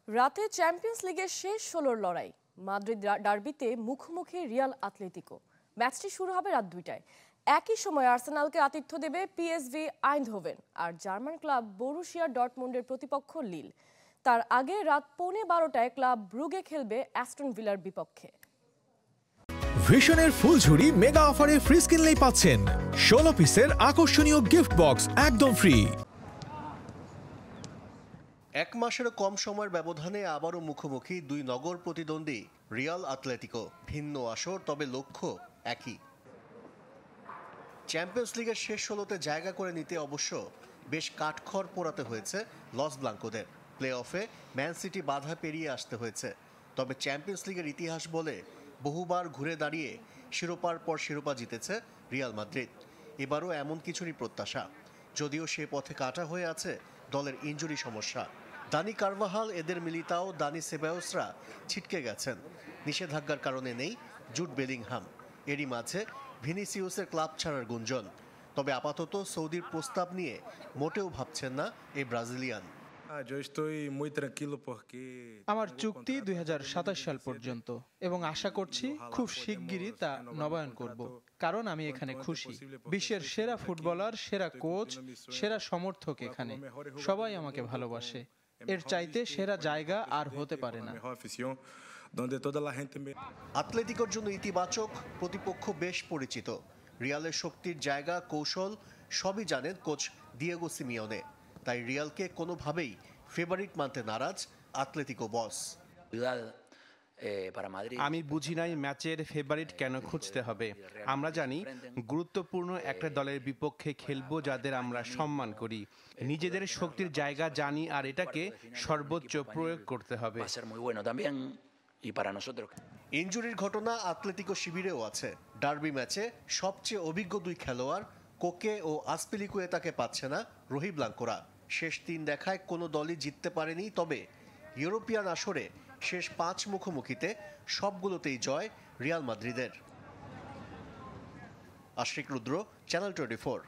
রাতে চ্যাম্পিয়ন্স লিগের শেষ ১৬ লড়াই মাদ্রিদ ডার্বিতে মুখোমুখি রিয়াল আতলেতিকো। ম্যাচটি শুরু হবে রাত ২টায়। একই সময় আর্সেনালকে আতিথ্য দেবে পিএসভি আইন্ডহোভেন আর জার্মান ক্লাব বরুশিয়া ডর্টমুন্ডের প্রতিপক্ষ লিল। তার আগে রাত ১:১২টায় ক্লাব ব্রুগে খেলবে অ্যাস্টন ভিলার বিপক্ষে। ভিশনের ফুলঝুরি মেগা অফারে ফ্রিজ কিনলেই পাচ্ছেন ১৬ পিসের আকর্ষণীয় গিফট বক্স একদম ফ্রি। এক মাসেরও কম সময়ের ব্যবধানে আবারও মুখোমুখি দুই নগর প্রতিদ্বন্দ্বী রিয়াল আতলেতিকো। ভিন্ন আসর, তবে লক্ষ্য একই। চ্যাম্পিয়ন্স লিগের শেষ ১৬তে জায়গা করে নিতে অবশ্য বেশ কাঠখড় পোড়াতে হয়েছে লস ব্লাঙ্কোদের। প্লে অফে ম্যান সিটি বাধা পেরিয়ে আসতে হয়েছে। তবে চ্যাম্পিয়ন্স লিগের ইতিহাস বলে বহুবার ঘুরে দাঁড়িয়ে শিরোপার পর শিরোপা জিতেছে রিয়াল মাদ্রিদ। এবারও এমন কিছুরই প্রত্যাশা, যদিও সে পথে কাটা হয়ে আছে দলের ইনজুরি সমস্যা। দানি কারভাহাল, এদের মিলিতাও, দানি সেবায়োসরা ছিটকে গেছেন। নিষেধাজ্ঞার কারণে নেই জুড বেলিংহাম। এরই মাঝে ভিনিসিউসের ক্লাব ছাড়ার গুঞ্জন। তবে আপাতত সৌদির প্রস্তাব নিয়ে মোটেও ভাবছেন না এই ব্রাজিলিয়ান। আমার চুক্তি ২০২৭ সাল পর্যন্ত এবং আশা করছি খুব শিগগিরই তা নবায়ন করব, কারণ আমি এখানে খুশি। বিশ্বের সেরা ফুটবলার, সেরা কোচ, সেরা সমর্থক এখানে। সবাই আমাকে ভালোবাসে। এর চাইতে সেরা জায়গা আর হতে পারে না। আতলেতিকোর জন্য ইতিবাচক, প্রতিপক্ষ বেশ পরিচিত। রিয়ালের শক্তির জায়গা, কৌশল সবই জানেন কোচ দিয়েগো সিমিওনে। তাই রিয়ালকে কোনোভাবেই ফেভারিট মানতে নারাজ আতলেতিকো বস। আমি বুঝি নাই ম্যাচের ফেভারিট কেন খুঁজতে হবে। আমরা জানি গুরুত্বপূর্ণ একটা দলের বিপক্ষে খেলবো যাদের আমরা সম্মান করি। নিজেদের শক্তির জায়গা জানি আর এটাকে সর্বোচ্চ প্রয়োগ করতে হবে। ইনজুরির ঘটনা আতলেতিকো শিবিরেও আছে। ডার্বি ম্যাচে সবচেয়ে অভিজ্ঞ দুই খেলোয়াড় কোকে ও আসপিলিকুয়েতাকে পাচ্ছে না রোহি ব্লাঙ্কোরা। শেষ ৩ দেখায় কোনো দলই জিততে পারেনি। তবে ইউরোপিয়ান আসরে শেষ ৫ মুখোমুখিতে সবগুলোতেই জয় রিয়াল মাদ্রিদের। আশিক রুদ্র, চ্যানেল 24।